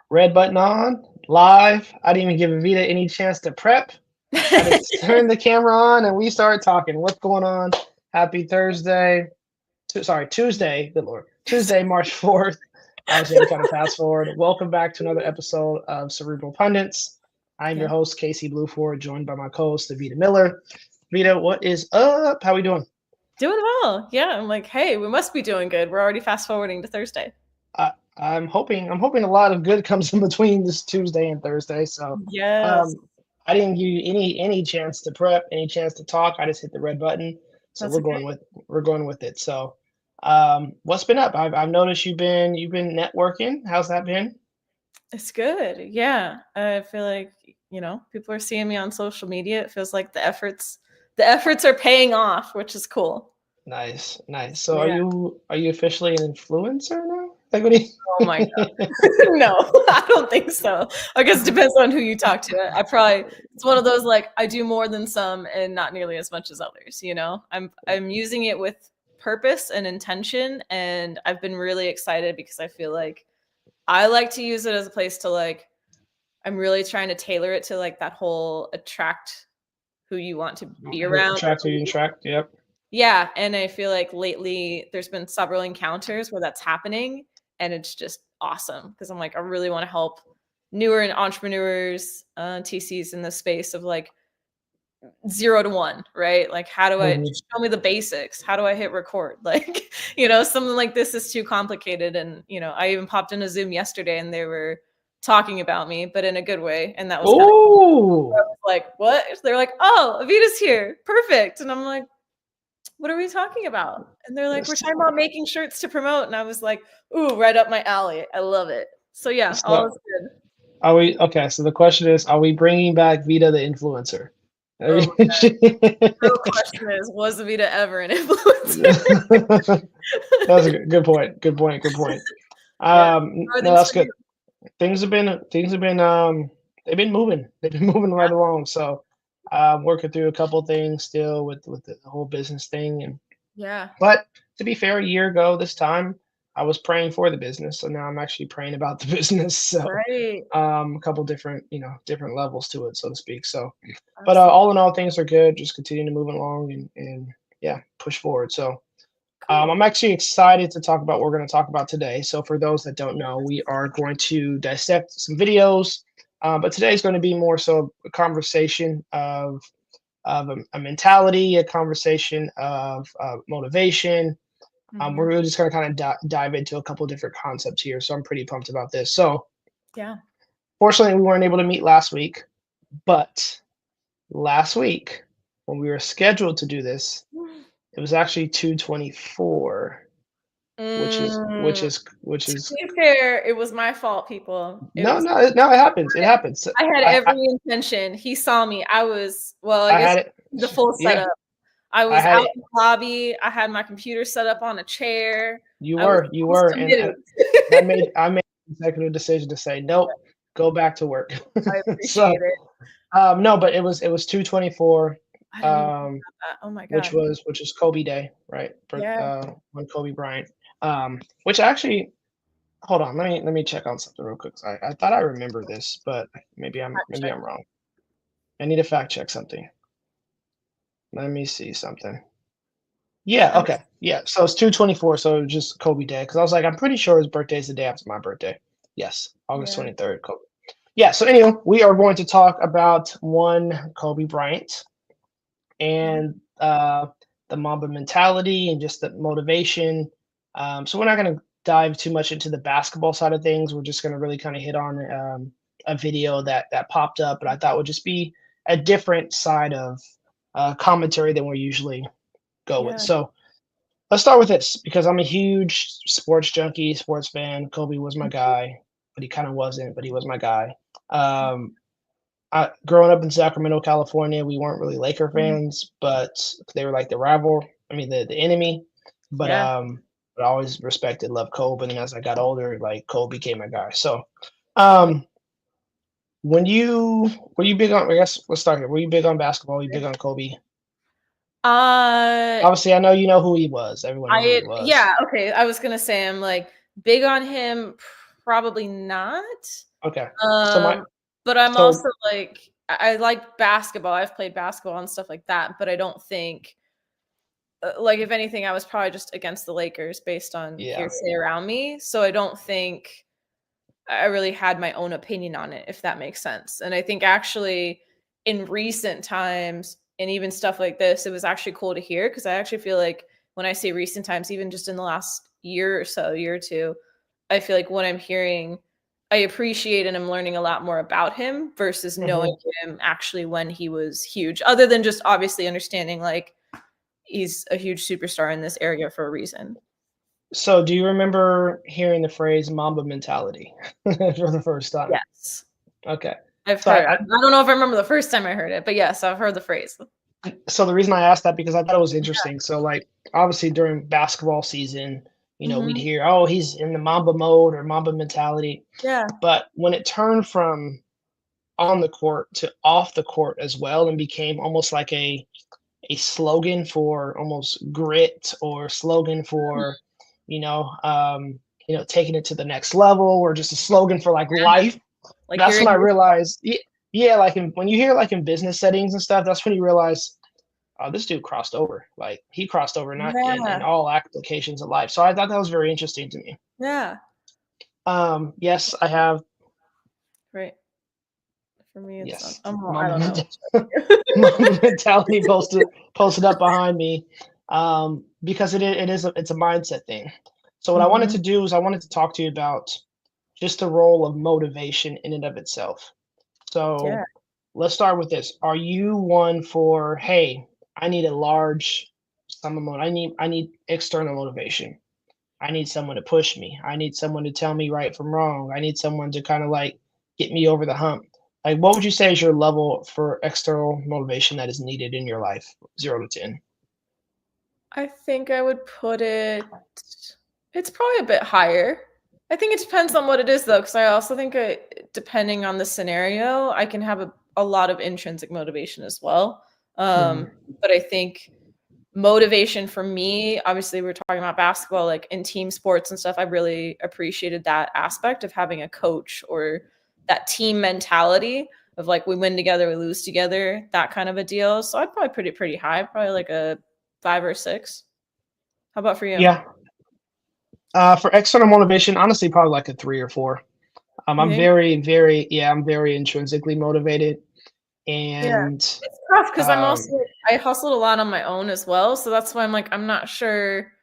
Red button on, live. I didn't even give Evita any chance to prep. I just turned the camera on and we started talking. What's going on? Happy Thursday. Tuesday. Good Lord. Tuesday, March 4th. Obviously, I'm kind of fast forward. Welcome back to another episode of Cerebral Pundits. I'm your host, Casey Blueford, joined by my co-host, Evita Miller. Vita, what is up? How we doing? Doing well. Yeah, I'm like, hey, we must be doing good. We're already fast forwarding to Thursday. I'm hoping a lot of good comes in between this Tuesday and Thursday. So yes, I didn't give you any chance to prep, any chance to talk. I just hit the red button. So that's we're going with it. So what's been up? I've noticed you've been networking. How's that been? It's good. Yeah, I feel like people are seeing me on social media. It feels like the efforts are paying off, which is cool. Nice. So Yeah. are you officially an influencer now? Like what do Oh my god. No, I don't think so. I guess it depends on who you talk to. It's one of those like I do more than some and not nearly as much as others, I'm using it with purpose and intention, and I've been really excited because I feel like I like to use it as a place to I'm really trying to tailor it to that whole attract who you want to be around. Attract who you attract. Yep. Yeah, and I feel like lately there's been several encounters where that's happening, and it's just awesome because I'm like, I really want to help newer entrepreneurs, TCs in the space of 0 to 1, right? Like, how do I just show me the basics? How do I hit record? Something like this is too complicated. And, I even popped in a Zoom yesterday and they were talking about me, but in a good way. And that was kind of cool. I was like, what? They're like, oh, Avita's here. Perfect. And I'm like, what are we talking about? And they're like, we're talking about making shirts to promote. And I was like, ooh, right up my alley. I love it. So yeah, all is good. Are we okay? So the question is, are we bringing back Vita the influencer? Oh, the real question is, was Vita ever an influencer? That's a good point. Good point. No, that's good. Things have been they've been moving. They've been moving right along. So working through a couple things still with the whole business thing. And but to be fair, a year ago this time I was praying for the business. So now I'm actually praying about the business. So a couple different, different levels to it, so to speak. So but all in all, things are good. Just continue to move along and yeah, push forward. So I'm actually excited to talk about what we're going to talk about today. So for those that don't know, we are going to dissect some videos, but today is going to be more so a conversation of a mentality, a conversation of motivation. We're really just going to kind of dive into a couple different concepts here. So I'm pretty pumped about this. So fortunately, we weren't able to meet last week, but last week when we were scheduled to do this, it was actually 2:24, which is to be fair, it was my fault, people. It happens. It happens. I had every intention. He saw me. I guess the full setup. I was out in the lobby. I had my computer set up on a chair. You were, and I made the executive decision to say nope, go back to work. I appreciate it. No, but it was 2:24. Oh my god. Which is Kobe Day, right? When Kobe Bryant. Which actually, hold on, let me check on something real quick. I thought I remember this, but maybe I'm wrong. I need to fact check something. Let me see something. Yeah, okay. Yeah, so it's 2:24, so it was just Kobe Day. Because I was like, I'm pretty sure his birthday is the day after my birthday. Yes, August 23rd, Kobe. Yeah, so anyway, we are going to talk about one Kobe Bryant and the Mamba mentality and just the motivation. So we're not going to dive too much into the basketball side of things. We're just going to really kind of hit on a video that popped up, but I thought would just be a different side of commentary than we usually go with. So let's start with this because I'm a huge sports junkie, sports fan. Kobe was my guy, but he kind of wasn't, but he was my guy. Growing up in Sacramento, California, we weren't really Laker fans, but they were like the rival. I mean, the enemy. But I always respected, loved Kobe. And then as I got older, like Kobe became my guy. So, were you big on? I guess let's start here. Were you big on basketball? Were you big on Kobe? Obviously, I know you know who he was. Everyone knew who he was. Yeah. Okay. I was gonna say I'm like Big on him, probably not. Okay. So my Um, but I'm so also like I like basketball. I've played basketball and stuff like that, but I don't think like if anything, I was probably just against the Lakers based on yeah. hearsay around me. So I don't think I really had my own opinion on it, if that makes sense. And I think actually in recent times, and even stuff like this, it was actually cool to hear because I actually feel like when I say recent times, even just in the last year or so, year or two, I feel like what I'm hearing, I appreciate and I'm learning a lot more about him versus knowing Mhm. him actually when he was huge, other than just obviously understanding like he's a huge superstar in this area for a reason. So do you remember hearing the phrase Mamba mentality for the first time? Yes. Okay. I've So heard. I don't know if I remember the first time I heard it, but yes, I've heard the phrase. so the reason I asked that because I thought it was interesting. So like obviously during basketball season, we'd Mhm. hear, oh, he's in the Mamba mode or Mamba mentality. Yeah. But when it turned from on the court to off the court as well and became almost like a slogan for almost grit or slogan Mm. for, taking it to the next level or just a slogan for like life. Like That's you're when in I your realized, yeah, like when you hear like in business settings and stuff, that's when you realize, oh, this dude crossed over. Like he crossed over not in yeah, all applications of life. So I thought that was very interesting to me. yeah. Yes, I have. Right. For me, it's Yes, I Mamba don't know. Mamba mentality posted up behind me, because it's a mindset thing. So what I wanted Mhm. to do is I wanted to talk to you about just the role of motivation in and of itself. Yeah. So let's start with this. Are you one for, hey, I need a large sum of money. I need external motivation. I need someone to push me. I need someone to tell me right from wrong. I need someone to kind of like get me over the hump. Like, what would you say is your level for external motivation that is needed in your life? 0 to 10. I think I would put it's probably a bit higher. I think it depends on what it is though, because I also think depending on the scenario, I can have a lot of intrinsic motivation as well. Hmm. But I think motivation for me, obviously we're talking about basketball, like in team sports and stuff, I really appreciated that aspect of having a coach or that team mentality of like we win together, we lose together, that kind of a deal. So I'd probably put it pretty high, probably like a 5 or 6. How about for you? Yeah. For external motivation, honestly, probably like a 3 or 4. You I'm think? I'm very intrinsically motivated, Yeah. and It's tough because I'm um, also I hustled a lot on my own as well. So that's why I'm like, I'm not sure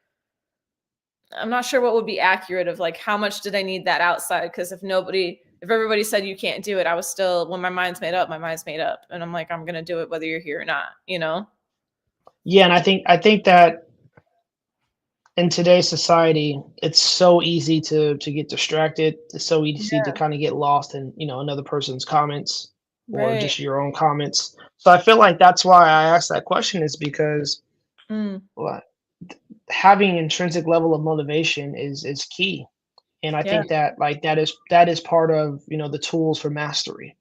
what would be accurate of like how much did I need that outside? Because if everybody said you can't do it, I was still when my mind's made up, my mind's made up, and I'm like I'm gonna do it whether you're here or not. You know? yeah, and I think that in today's society, it's so easy to get distracted. It's so easy to Yeah. kind of get lost in another person's comments or Right. just your own comments. So I feel like that's why I asked that question is because Mm. well, having intrinsic level of motivation is key, and I Yeah. think that like that is part of the tools for mastery.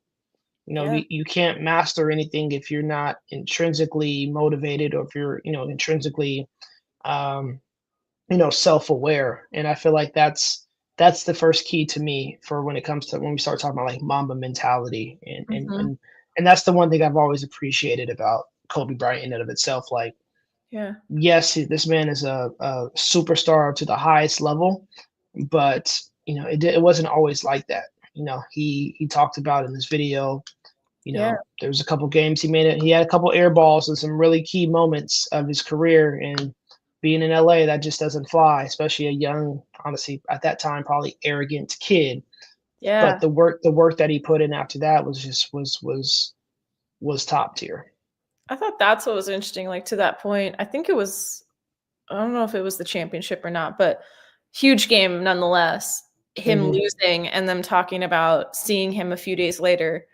Yeah. You can't master anything if you're not intrinsically motivated or if you're intrinsically um, self-aware. And I feel like that's the first key to me for when it comes to when we start talking about like Mamba mentality, and and Mhm. and and that's the one thing I've always appreciated about Kobe Bryant in and of itself. Like, Yeah. yes, this man is a superstar to the highest level, but it wasn't always like that. He talked about in this video, Yeah. there was a couple games he made it. He had a couple air balls and some really key moments of his career. And being in LA, that just doesn't fly, especially a young, honestly, at that time, probably arrogant kid. But Yeah. the work that he put in after that was just was top tier. I thought that's what was interesting. Like to that point, I think it was I don't know if it was the championship or not, but huge game nonetheless. Him Hmm. losing and them talking about seeing him a few days later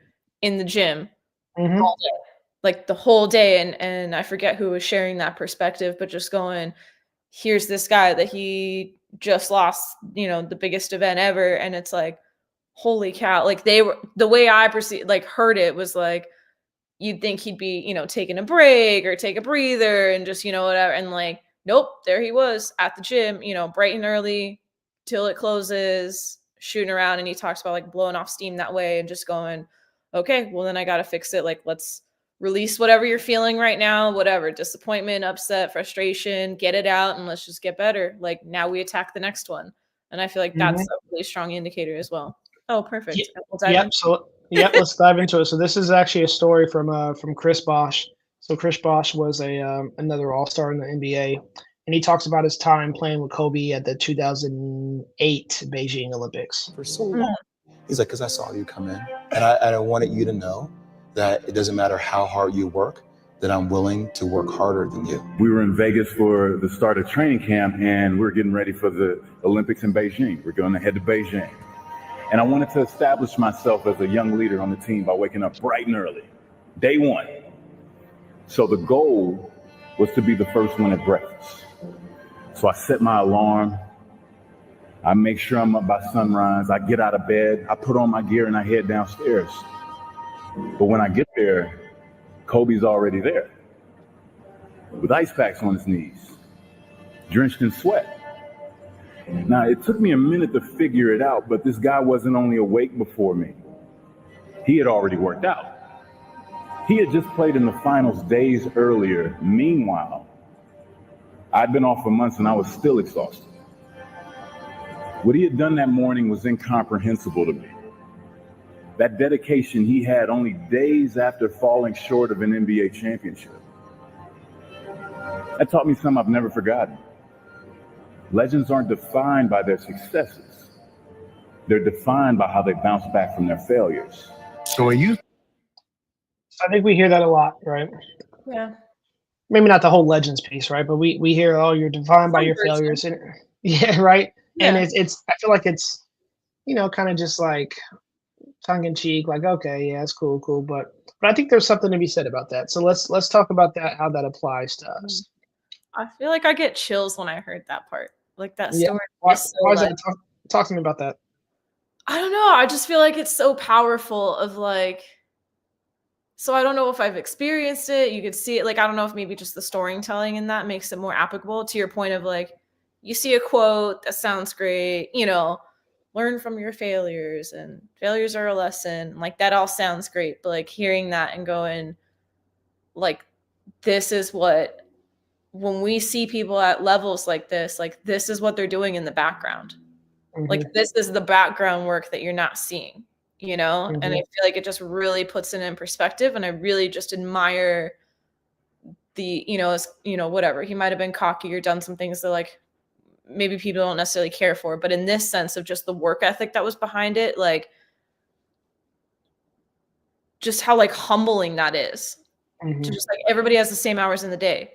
in the gym Hmm. all day, like the whole day. And I forget who was sharing that perspective, but just going, here's this guy that he just lost, the biggest event ever. And it's like, holy cow. Like they were the way I perceived like heard it was like you'd think he'd be, taking a break or take a breather and just, whatever. And like, nope, there he was at the gym, bright and early, till it closes, shooting around, and he talks about like blowing off steam that way and just going, okay, well then I got to fix it. Like, let's release whatever you're feeling right now, whatever, disappointment, upset, frustration, get it out and let's just get better. Like, now we attack the next one. And I feel like that's Mhm. a really strong indicator as well. Oh, perfect. Ye We'll dive Yep, in. so yep, let's dive into it. So this is actually a story from Chris Bosh. So Chris Bosh was another All-Star in the NBA, and he talks about his time playing with Kobe at the 2008 Beijing Olympics. For so Mm. long. He's like, because I saw you come in, and I wanted you to know that it doesn't matter how hard you work, that I'm willing to work harder than you. We were in Vegas for the start of training camp, and we're getting ready for the Olympics in Beijing. We're going to head to Beijing. And I wanted to establish myself as a young leader on the team by waking up bright and early, day one. So the goal was to be the first one at breakfast. So I set my alarm. I make sure I'm up by sunrise. I get out of bed, I put on my gear, and I head downstairs. But when I get there, Kobe's already there with ice packs on his knees, drenched in sweat. Now, it took me a minute to figure it out, but this guy wasn't only awake before me. He had already worked out. He had just played in the finals days earlier. Meanwhile, I'd been off for months and I was still exhausted. What he had done that morning was incomprehensible to me. That dedication he had only days after falling short of an NBA championship. That taught me something I've never forgotten. Legends aren't defined by their successes. They're defined by how they bounce back from their failures. So are you? I think we hear that a lot, right? Yeah. Maybe not the whole legends piece, right? But we hear, oh, you're defined by Some your version. failures, and yeah, right. And Yeah. it's I feel like it's kind of just like tongue in cheek, like, okay, yeah, it's cool, but I think there's something to be said about that. So let's talk about that, how that applies to us. I feel like I get chills when I heard that part. Like, that Yeah, story why, is so why is like, that? Talk to me about that. I don't know. I just feel like it's so powerful of like, so I don't know if I've experienced it. You could see it. Like, I don't know if maybe just the storytelling in that makes it more applicable to your point of like, you see a quote that sounds great, learn from your failures and failures are a lesson. Like, that all sounds great. But like hearing that and going, like, this is what, when we see people at levels like this is what they're doing in the background. Like, Mhm, this is the background work that you're not seeing, and I mhm, feel like it just really puts it in perspective, and I really just admire the, whatever. He might have been cocky or done some things that like maybe people don't necessarily care for, but in this sense of just the work ethic that was behind it, like just how like humbling that is to mhm. just like everybody has the same hours in the day,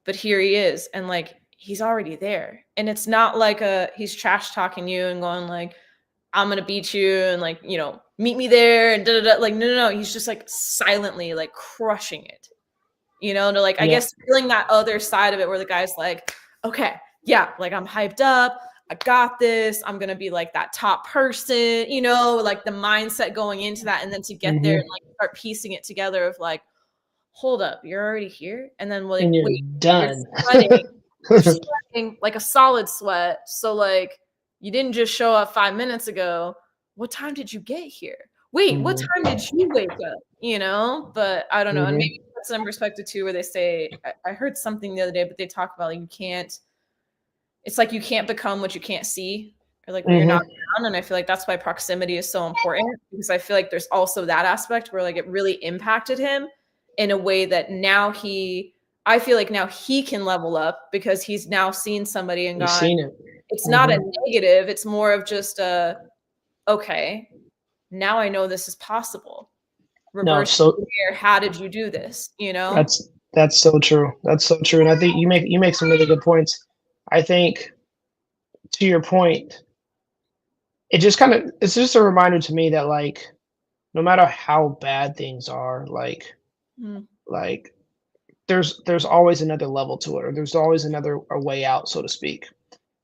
but here he is and like he's already there. And it's not like he's trash talking you and going like, I'm gonna beat you and like, meet me there and da da da. Like, no. He's just like silently like crushing it. To like, I Yeah, guess feeling that other side of it where the guy's like, okay, yeah, like I'm hyped up. I got this. I'm gonna be like that top person, like the mindset going into that, and then to get there mhm. and like start piecing it together of like, hold up, you're already here, and then like, And you're wait, you're done. sweating, you're sweating like a solid sweat. So like, you didn't just show up 5 minutes ago. What time did you get here? Wait, what Mhm, time did you wake up? But I don't know, and maybe mhm, put some perspective too, where they say, I heard something the other day, but they talk about like you can't. It's like you can't become what you can't see, or like what you're not mhm. around. And I feel like that's why proximity is so important, because I feel like there's also that aspect where like it really impacted him in a way that I feel like now he can level up because he's now seen somebody and You've gone, seen it. it's not a Mhm. negative, it's more of just okay, now I know this is possible. No, Reverse so engineer, how did you do this? that's so true. That's so true, and I think you make some really good points. I think, to your point, it's just a reminder to me that, like, no matter how bad things are, Mm, like there's always another level to it, or there's always another a way out, so to speak.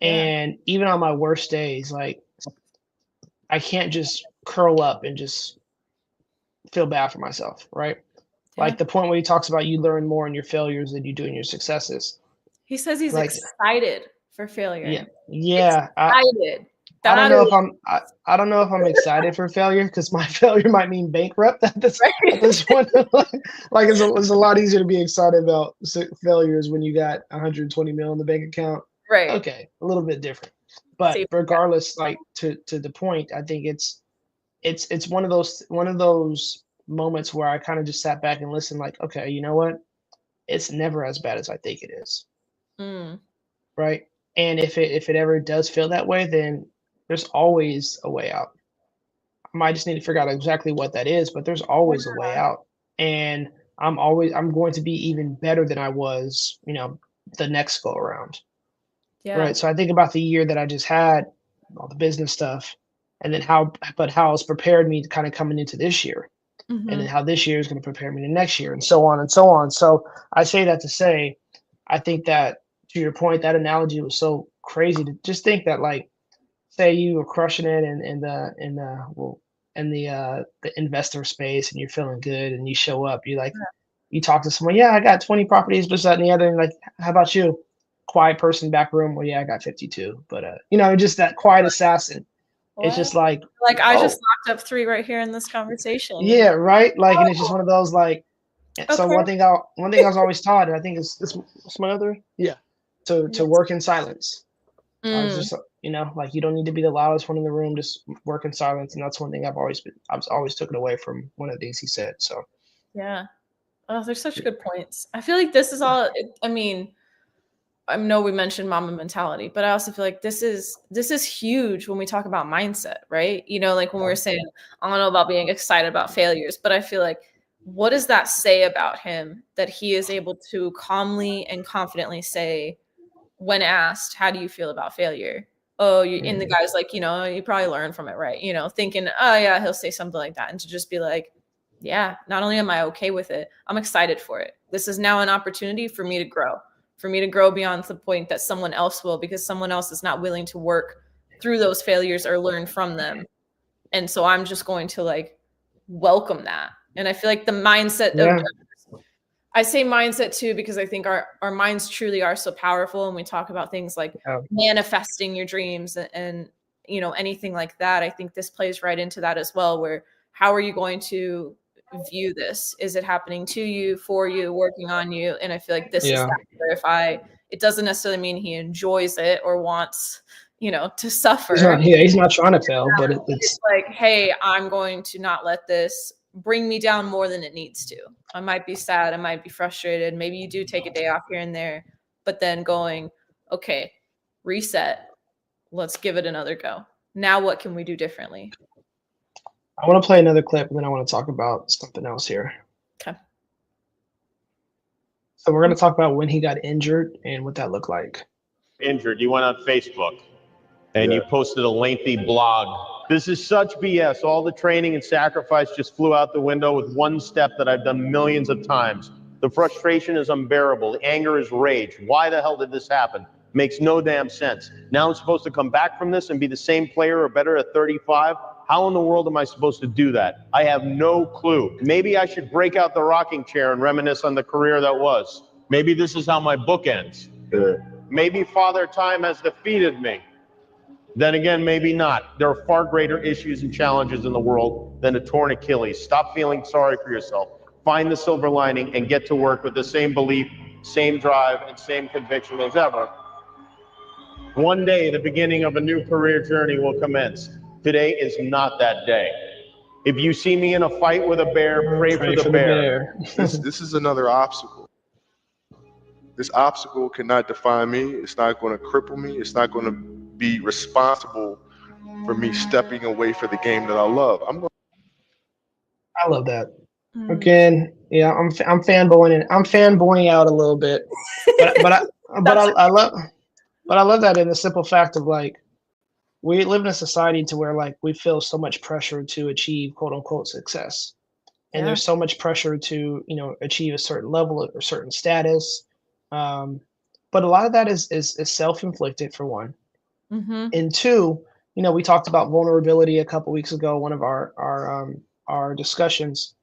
yeah, And even on my worst days, like, I can't just curl up and just feel bad for myself, right? yeah. Like the point where he talks about you learn more in your failures than you do in your successes. He says he's Like, excited for failure. Yeah. Excited. I don't know if I don't know if I'm excited for failure because my failure might mean bankrupt at this point. Like it's a lot easier to be excited about failures when you got 120 mil in the bank account. Right. Okay, a little bit different. But regardless, like to the point, I think it's one of those moments where I kind of just sat back and listened, like, okay, you know what? It's never as bad as I think it is. Mm. Right. And if it ever does feel that way, then there's always a way out. I might just need to figure out exactly what that is, but there's always a way out. And I'm going to be even better than I was, the next go around. Yeah. Right. So I think about the year that I just had, all the business stuff, and then how it's prepared me to kind of coming into this year. And then how this year is going to prepare me to next year, and so on and so on. So I say that to say, I think that, to your point, that analogy was so crazy to just think that, like, say you were crushing it in the investor space, and you're feeling good, and you show up, you talk to someone, yeah, I got 20 properties, this, that, and the other, and like, how about you? Quiet person back room, well, yeah, I got 52, but just that quiet assassin. It's just like I just locked up 3 right here in this conversation. Yeah, right. Like, and it's just one of those, like. So one thing I was always taught, and I think it's my other, to work in silence. I was just, like, you don't need to be the loudest one in the room, just work in silence. And that's one thing I've always took it away from one of the things he said. So yeah. Oh, there's such good points. I feel like this is all, I mean, I know we mentioned Mamba Mentality, but I also feel like this is huge when we talk about mindset, right? Like when we're saying, I don't know about being excited about failures, but I feel like, what does that say about him that he is able to calmly and confidently say, when asked, how do you feel about failure? Oh, and the guy's like, you probably learn from it, right? Thinking, oh yeah, he'll say something like that. And to just be like, yeah, not only am I okay with it, I'm excited for it. This is now an opportunity for me to grow beyond the point that someone else will, because someone else is not willing to work through those failures or learn from them. And so I'm just going to, like, welcome that. And I feel like the mindset of, I say mindset too, because I think our minds truly are so powerful. And we talk about things like manifesting your dreams and anything like that. I think this plays right into that as well, where how are you going to view this? Is it happening to you, for you, working on you? And I feel like this is that, where it doesn't necessarily mean he enjoys it or wants, to suffer. He's not trying to fail, but it's like, hey, I'm going to not let this bring me down more than it needs to. I might be sad, I might be frustrated. Maybe you do take a day off here and there, but then going, okay, reset. Let's give it another go. Now what can we do differently? I want to play another clip, and then I want to talk about something else here. Okay. So we're going to talk about when he got injured and what that looked like. Injured, you went on Facebook and you posted a lengthy blog. This is such BS. All the training and sacrifice just flew out the window with one step that I've done millions of times. The frustration is unbearable. The anger is rage. Why the hell did this happen? Makes no damn sense. Now I'm supposed to come back from this and be the same player or better at 35? How in the world am I supposed to do that? I have no clue. Maybe I should break out the rocking chair and reminisce on the career that was. Maybe this is how my book ends. Maybe Father Time has defeated me. Then again, maybe not. There are far greater issues and challenges in the world than a torn Achilles. Stop feeling sorry for yourself. Find the silver lining and get to work with the same belief, same drive, and same conviction as ever. One day, the beginning of a new career journey will commence. Today is not that day. If you see me in a fight with a bear, pray for the bear. This is another obstacle. This obstacle cannot define me. It's not going to cripple me. It's not going to be responsible for me stepping away for the game that I love. I love that. Again, yeah, I'm fanboying out a little bit, but I love that in the simple fact of, like, we live in a society to where, like, we feel so much pressure to achieve quote unquote success, and there's so much pressure to achieve a certain level or certain status, but a lot of that is self-inflicted, for one. And two, we talked about vulnerability a couple weeks ago, one of our discussions.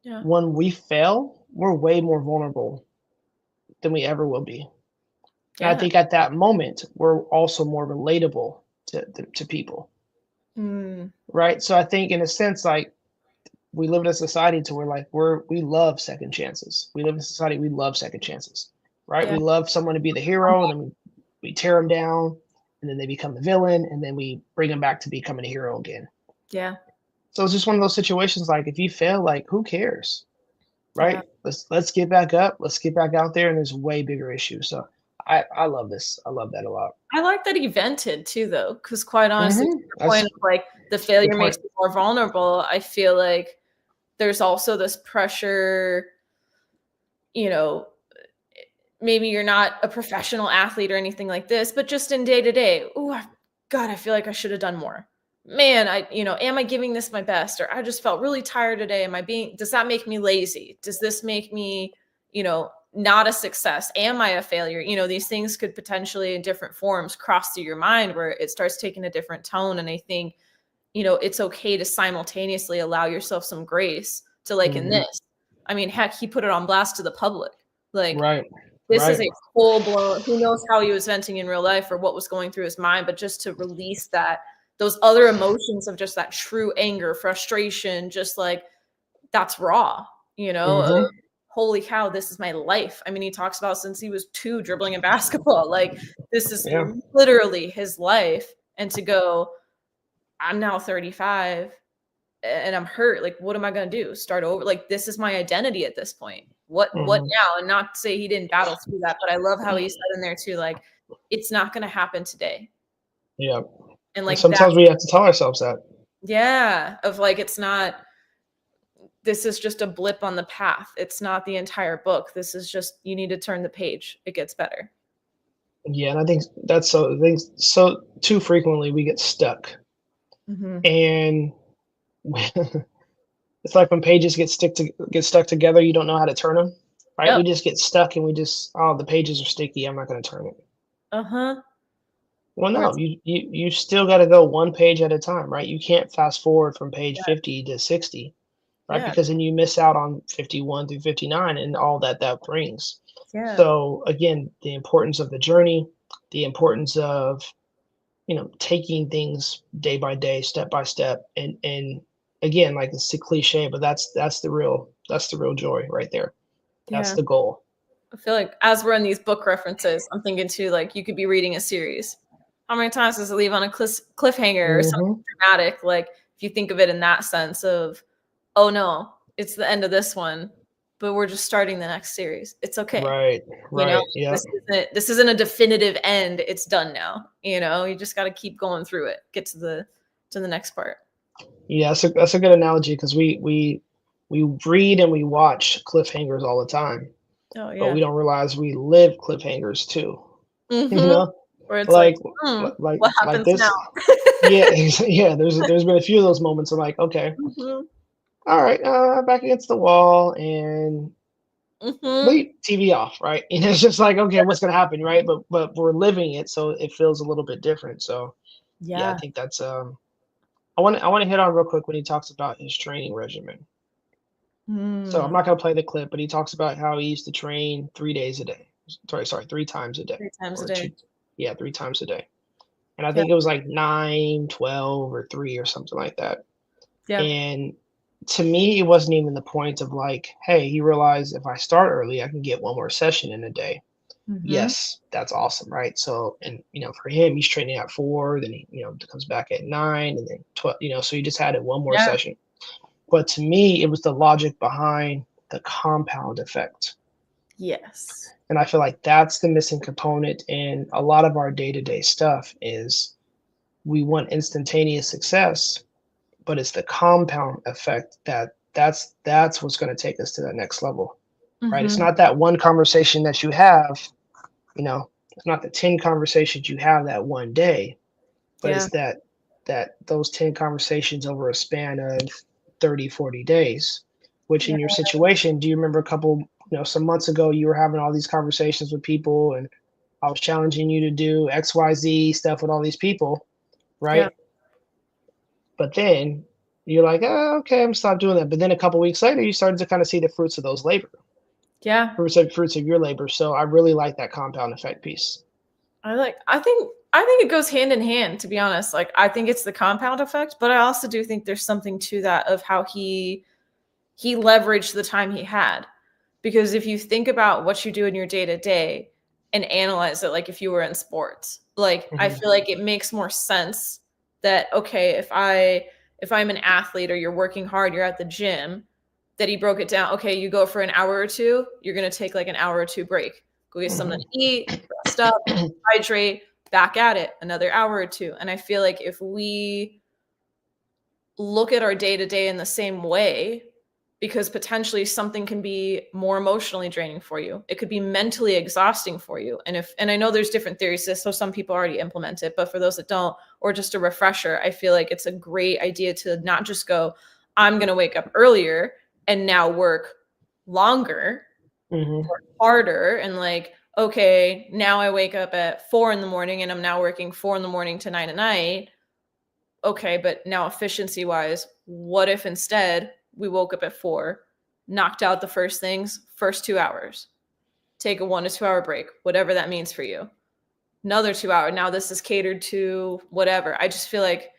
When we fail, we're way more vulnerable than we ever will be. And I think at that moment, we're also more relatable to people, right? So I think in a sense, like we live in a society to where like we love second chances. We live in a society, we love second chances, right? Yeah. We love someone to be the hero, and then we tear them down, and then they become the villain, and then we bring them back to becoming a hero again. Yeah. So it's just one of those situations. Like if you fail, like who cares, right? Yeah. Let's get back up. Let's get back out there, and there's way bigger issues. So I love this. I love that a lot. I like that he vented too, though, because quite honestly, to the That's point of like the good failure point. makes you more vulnerable. I feel like there's also this pressure, you know, maybe you're not a professional athlete or anything like this, but just in day to day, oh, God, I feel like I should have done more. Man, am I giving this my best? Or I just felt really tired today. Does that make me lazy? Does this make me, not a success? Am I a failure? These things could potentially in different forms cross through your mind where it starts taking a different tone. And I think, it's okay to simultaneously allow yourself some grace to like in this. I mean, heck, he put it on blast to the public. Like, right. This is a full blown, who knows how he was venting in real life or what was going through his mind, but just to release those other emotions of just that true anger, frustration, just like that's raw, holy cow, this is my life. I mean, he talks about since he was 2 dribbling a basketball, like this is literally his life. And to go, I'm now 35 and I'm hurt. Like, what am I going to do? Start over? Like, this is my identity at this point. What now? And not to say he didn't battle through that, but I love how he said in there too, like, it's not going to happen today. Yeah. And like sometimes we have to tell ourselves that. Yeah. Of like, this is just a blip on the path. It's not the entire book. This is just, you need to turn the page. It gets better. Yeah. And I think that's so too frequently we get stuck. And it's like when pages get stuck together, you don't know how to turn them, right? Yep. We just get stuck and the pages are sticky. I'm not going to turn it. Well, no, you still got to go one page at a time, right? You can't fast forward from page 50 to 60, right? Because then you miss out on 51 through 59 and all that brings. Yeah. So again, the importance of the journey, the importance of, taking things day by day, step by step, and again, like it's a cliche, but that's the real joy right there. That's the goal. I feel like as we're in these book references, I'm thinking too, like you could be reading a series. How many times does it leave on a cliffhanger or something dramatic? Like if you think of it in that sense of, oh no, it's the end of this one, but we're just starting the next series. It's okay. Right. Yeah. This isn't a definitive end. It's done now. You just got to keep going through it. Get to the next part. Yeah, that's a good analogy because we read and we watch cliffhangers all the time. Oh yeah. But we don't realize we live cliffhangers too. Where it's like what happens this, now? yeah. There's been a few of those moments. I'm like, okay, all right, back against the wall and leave TV off, right? And it's just like, okay, what's gonna happen, right? But we're living it, so it feels a little bit different. So yeah, I think that's I want to hit on real quick when he talks about his training regimen. So I'm not gonna play the clip, but he talks about how he used to train 3 days a day. Sorry, 3 times a day. 3 times a day. 3 times a day. And I think it was like 9, 12, or 3 or something like that. Yeah. And to me, it wasn't even the point of like, hey, he realized if I start early, I can get 1 more session in a day. Yes, that's awesome, right? So, and for him, he's training at 4, then he, comes back at 9, and then 12. So he just had 1 more session. But to me, it was the logic behind the compound effect. Yes. And I feel like that's the missing component in a lot of our day-to-day stuff is we want instantaneous success, but it's the compound effect that's what's going to take us to that next level, right? It's not that one conversation that you have, it's not the 10 conversations you have that one day, but it's that those 10 conversations over a span of 30, 40 days, which in your situation, do you remember a couple, some months ago, you were having all these conversations with people and I was challenging you to do XYZ stuff with all these people, right? Yeah. But then you're like, oh, okay, I'm gonna stop doing that. But then a couple weeks later, you started to kind of see the fruits of those labor. Yeah. Fruits of your labor. So I really like that compound effect piece. I think it goes hand in hand, to be honest. Like, I think it's the compound effect, but I also do think there's something to that of how he leveraged the time he had. Because if you think about what you do in your day to day and analyze it, like if you were in sports, like I feel like it makes more sense that, okay, if I'm an athlete or you're working hard, you're at the gym, that he broke it down. Okay, you go for an hour or two, you're going to take like an hour or two break, go get something to eat, rest up, hydrate, back at it, another hour or two. And I feel like if we look at our day to day in the same way, because potentially something can be more emotionally draining for you, it could be mentally exhausting for you. And I know there's different theories to this, so some people already implement it, but for those that don't, or just a refresher, I feel like it's a great idea to not just go, I'm going to wake up earlier and now work longer, work harder, and like, okay, now I wake up at 4 a.m. and I'm now working 4 a.m. to 9 p.m. Okay, but now efficiency wise, what if instead we woke up at 4, knocked out the first 2 hours, take a 1 to 2 hour break, whatever that means for you, another 2 hour. Now this is catered to whatever. I just feel like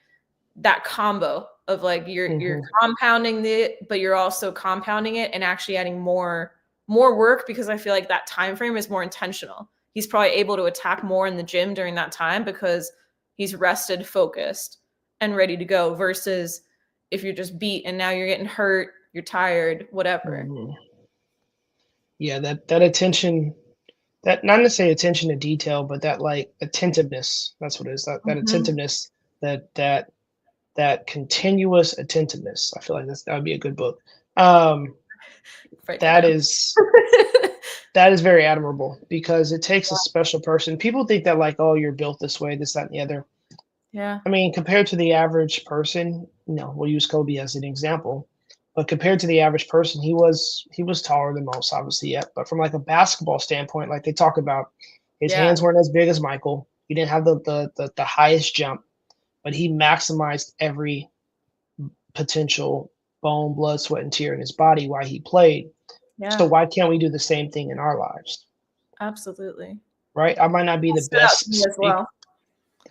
that combo of like you're compounding it, but you're also compounding it and actually adding more work, because I feel like that time frame is more intentional. He's probably able to attack more in the gym during that time because he's rested, focused, and ready to go, versus if you're just beat and now you're getting hurt, you're tired, whatever. Yeah, that attention, that not necessarily attention to detail, but that like attentiveness. That's what it is. That attentiveness, that continuous attentiveness. I feel like that would be a good book. That is very admirable, because it takes a special person. People think that like, oh, you're built this way, this, that, and the other. Yeah. I mean, compared to the average person, we'll use Kobe as an example, but compared to the average person, he was taller than most, obviously, yet. But from like a basketball standpoint, like they talk about, his hands weren't as big as Michael. He didn't have the highest jump, but he maximized every potential bone, blood, sweat, and tear in his body while he played. Yeah. So why can't we do the same thing in our lives? Absolutely. Right? I might not be the best as well.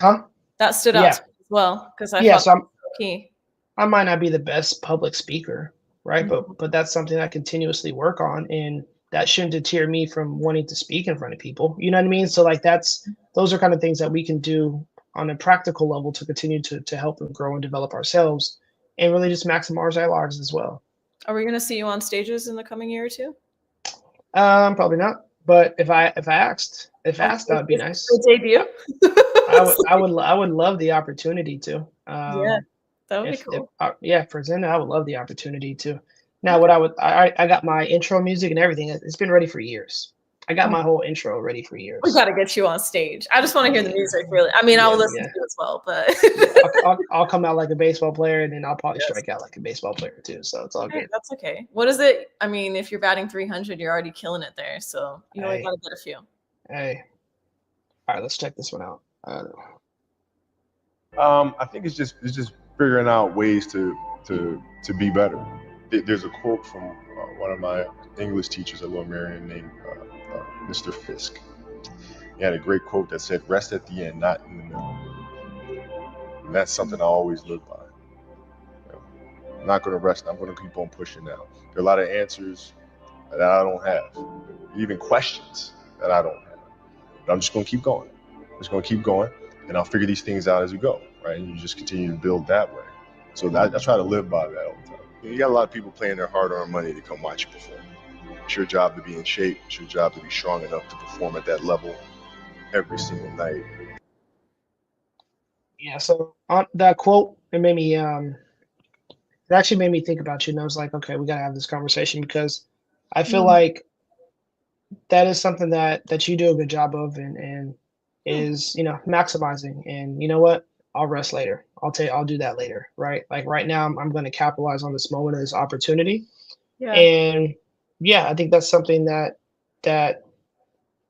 Huh? That stood out to me as well, because I thought so that was key. I might not be the best public speaker, right? But that's something I continuously work on, and that shouldn't deter me from wanting to speak in front of people. You know what I mean? So like those are kind of things that we can do on a practical level to continue to help and grow and develop ourselves, and really just maximize our lives as well. Are we going to see you on stages in the coming year or two? Probably not. But if asked, that would be nice. Debut. I would love the opportunity to. Yeah, that would be cool. Present. I would love the opportunity to. Now, I got my intro music and everything. It's been ready for years. I got my whole intro ready for years. We got to get you on stage. I just want to hear the music, really. I mean, I'll listen to it as well, but I'll come out like a baseball player, and then I'll probably strike out like a baseball player too. So it's all good. That's okay. What is it? I mean, if you're batting 300, you're already killing it there. So you only got to get a few. Hey, all right, let's check this one out. I think it's just figuring out ways to be better. There's a quote from one of my English teachers at Lower Merion named Mr. Fisk. He had a great quote that said, "Rest at the end, not in the middle." And that's something I always live by. I'm not going to rest. I'm going to keep on pushing now. There are a lot of answers that I don't have, even questions that I don't have. But I'm just going to keep going. I'm just going to keep going, and I'll figure these things out as we go, right? And you just continue to build that way. So I try to live by that all the time. You got a lot of people paying their hard-earned money to come watch you perform. It's your job to be in shape. It's your job to be strong enough to perform at that level every single night. Yeah, so on that quote, it made me it actually made me think about you, and I was like, okay, we gotta have this conversation, because I feel like that is something that you do a good job of, and is maximizing. And you know what? I'll rest later. I'll do that later, right? Like right now, I'm going to capitalize on this moment, this opportunity. Yeah. And I think that's something that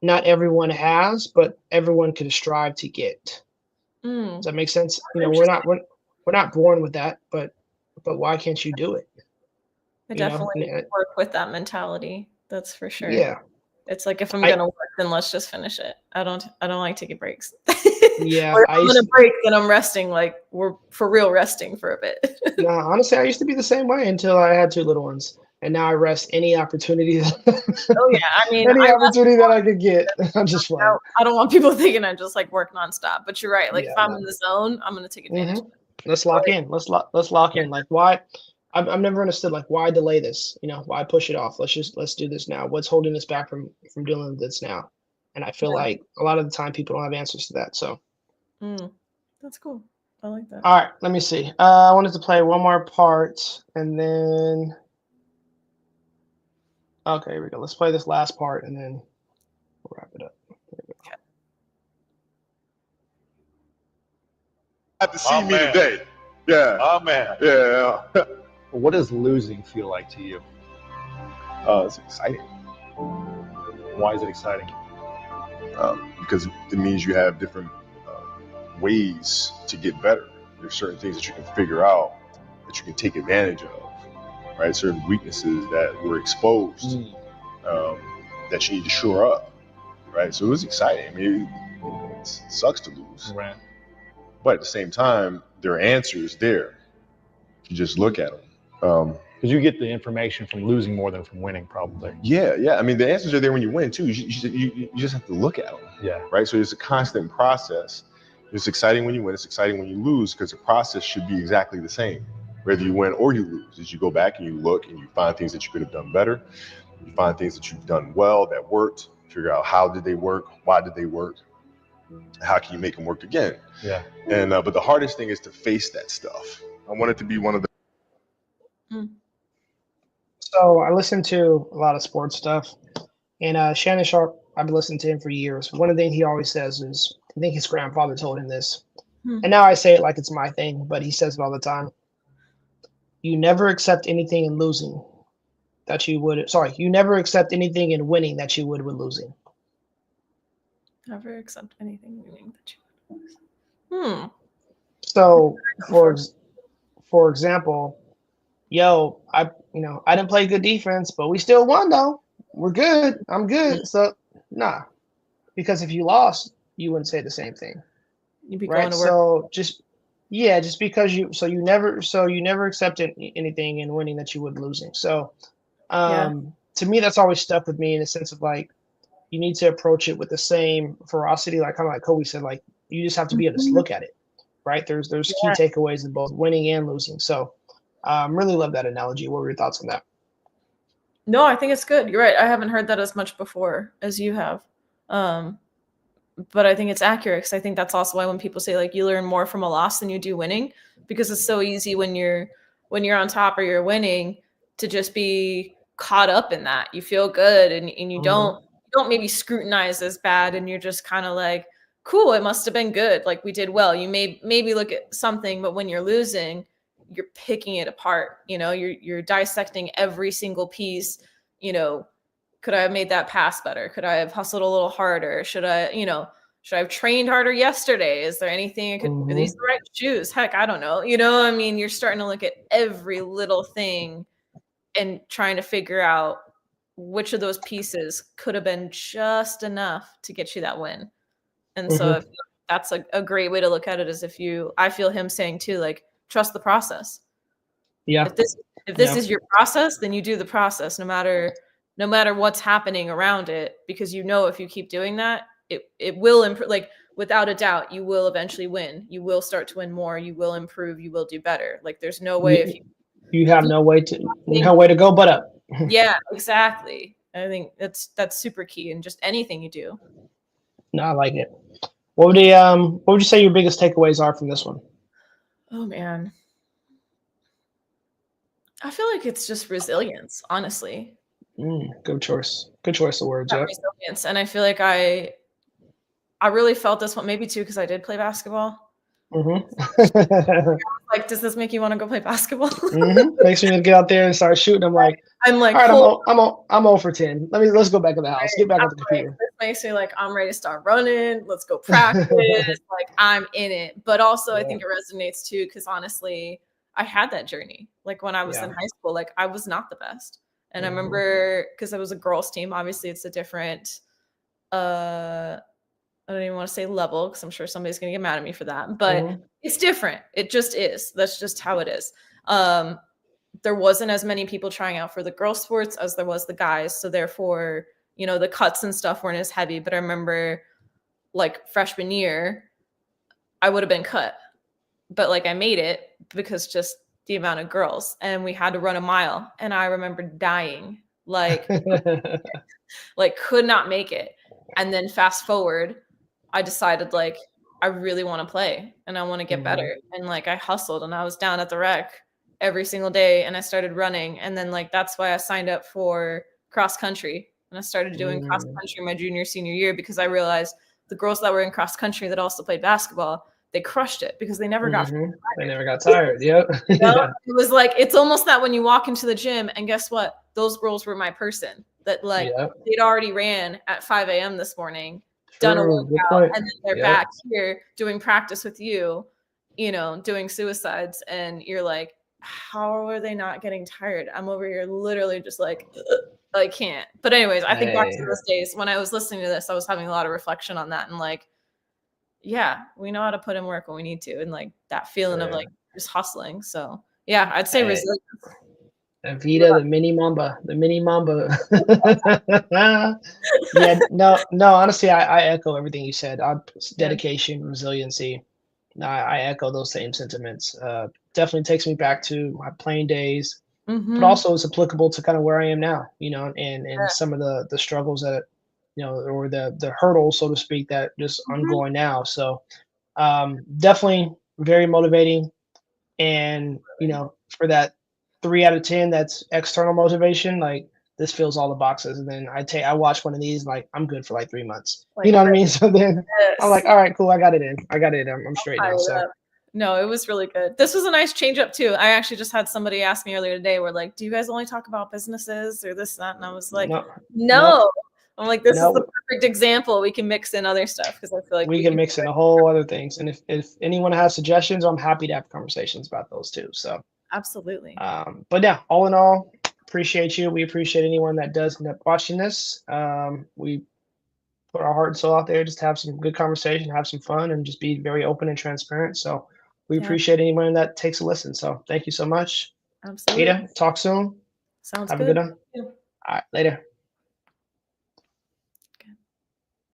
not everyone has, but everyone can strive to get. Does that make sense? We're not born with that, but why can't you do it? I definitely work with that mentality. That's for sure. Yeah. It's like if I'm gonna work, then let's just finish it. I don't like taking breaks. Yeah, Or if I'm gonna break, then I'm resting. Like we're for real resting for a bit. No, honestly, I used to be the same way until I had 2 little ones, and now I rest any opportunity Oh yeah, I mean, any opportunity that I could get. I'm just fine. I don't want people thinking I just like work nonstop. But you're right. Like Yeah, if I'm no. in the zone, I'm gonna take advantage of it. Let's lock in. Let's lock in. Like why? I've never understood like why delay this. You know, why push it off? Let's do this now. What's holding us back from dealing with this now? And I feel like a lot of the time people don't have answers to that. So That's cool. I like that. all right, let me see. I wanted to play one more part, and then okay, here we go. Let's play this last part, and then we'll wrap it up. Okay. Have to see me today. Yeah. Oh man. Yeah. What does losing feel like to you? It's exciting Why is it exciting? because it means you have different ways to get better. There's certain things that you can figure out that you can take advantage of, right? Certain weaknesses that were exposed that you need to shore up, right? So it was exciting. I mean, it sucks to lose, Right. but at the same time, there are answers there. If you just look at them. Because you get the information from losing more than from winning, probably. Yeah. I mean, the answers are there when you win too. You just have to look at them. Yeah. Right. So it's a constant process. It's exciting when you win. It's exciting when you lose because the process should be exactly the same, whether you win or you lose. As you go back and you look and you find things that you could have done better, you find things that you've done well that worked. Figure out how did they work, why did they work, how can you make them work again? Yeah. And but the hardest thing is to face that stuff. I want it to be one of the. So I listen to a lot of sports stuff, and Shannon Sharp, I've been listening to him for years. One of the things he always says is, I think his grandfather told him this, and now I say it like it's my thing, but he says it all the time. You never accept anything in losing that you would. Sorry, you never accept anything in winning that you would with losing. Never accept anything winning that you would lose. So for example, I didn't play good defense, but we still won though. We're good. I'm good. So nah, because if you lost, you wouldn't say the same thing. You'd be Right. going to work. So just because you never accepted anything in winning that you would losing. So to me, that's always stuck with me in the sense of like, you need to approach it with the same ferocity, like kind of like Kobe said, like you just have to be able to look at it. Right. There's key takeaways in both winning and losing. So really love that analogy. What were your thoughts on that? No, I think it's good. You're right. I haven't heard that as much before as you have. But I think it's accurate because I think that's also why when people say like you learn more from a loss than you do winning, because it's so easy when you're on top or you're winning to just be caught up in that. You feel good and you don't maybe scrutinize as bad and you're just kind of like, cool, it must have been good. Like we did well. You maybe look at something, but when you're losing, you're picking it apart. You're dissecting every single piece. Could I have made that pass better? Could I have hustled a little harder? Should I have trained harder yesterday? Is there anything are these the right shoes? Heck, I don't know. You're starting to look at every little thing and trying to figure out which of those pieces could have been just enough to get you that win. And so if that's a great way to look at it is I feel him saying too, like, trust the process. Yeah. If this is your process, then you do the process no matter what's happening around it, because if you keep doing that, it will improve. Like without a doubt, you will eventually win. You will start to win more. You will improve. You will do better. Like there's no way if you have no way to go but up. Yeah, exactly. I think that's super key in just anything you do. No, I like it. What would you say your biggest takeaways are from this one? Oh man. I feel like it's just resilience, honestly. Good choice. Good choice of words. Yeah. Resilience. And I feel like I really felt this one, maybe too, because I did play basketball. Like, does this make you want to go play basketball? Makes me get out there and start shooting. I'm like, all right, I'm 0 for 10. Let's go back in the house. Get back on the computer. This makes me like, I'm ready to start running. Let's go practice. Like I'm in it. But also I think it resonates too, because honestly, I had that journey. Like when I was in high school, like I was not the best. And I remember, because it was a girls team, obviously it's a different, I don't even want to say level, because I'm sure somebody's going to get mad at me for that, but it's different. It just is. That's just how it is. There wasn't as many people trying out for the girl sports as there was the guys. So therefore, you know, the cuts and stuff weren't as heavy. But I remember like freshman year, I would have been cut, but like I made it because just the amount of girls, and we had to run a mile. And I remember dying, like could not make it. And then fast forward, I decided like, I really want to play and I want to get better. And like, I hustled and I was down at the rec every single day and I started running. And then like, that's why I signed up for cross country. And I started doing cross country my junior, senior year, because I realized the girls that were in cross country that also played basketball, they crushed it because they never got tired. They never got tired. Yep. You know? It was like, it's almost that when you walk into the gym and guess what? Those girls were my person that like they'd already ran at 5 a.m. this morning, done a workout, and then they're back here doing practice with you, you know, doing suicides. And you're like, how are they not getting tired? I'm over here literally just like, I can't. But anyways, I think back to those days when I was listening to this, I was having a lot of reflection on that and like, yeah, we know how to put in work when we need to, and like that feeling of like just hustling. So yeah, I'd say resilience. Evita, the mini Mamba. Yeah, no, honestly, I echo everything you said. Dedication, resiliency. I echo those same sentiments. Definitely takes me back to my playing days, but also it's applicable to kind of where I am now, you know, and some of the struggles that, you know, or the hurdles, so to speak, that just ongoing now. So definitely very motivating. And, you know, for that 3 out of 10, that's external motivation. Like this fills all the boxes. And then I watch one of these, like I'm good for like 3 months. Like, you know what I mean? So then I'm like, all right, cool. I got it in. I'm straight now. So no, it was really good. This was a nice change up too. I actually just had somebody ask me earlier today, we're like, do you guys only talk about businesses or this, that? And I was like, no. I'm like, this is the perfect example. We can mix in other stuff because I feel like we can mix in a whole other things. And if anyone has suggestions, I'm happy to have conversations about those too. So absolutely. But yeah, all in all, appreciate you. We appreciate anyone that does end up watching this. We put our heart and soul out there just to have some good conversation, have some fun, and just be very open and transparent. So we appreciate anyone that takes a listen. So thank you so much. Absolutely. Ada, talk soon. Sounds have good. a good one. All right, later.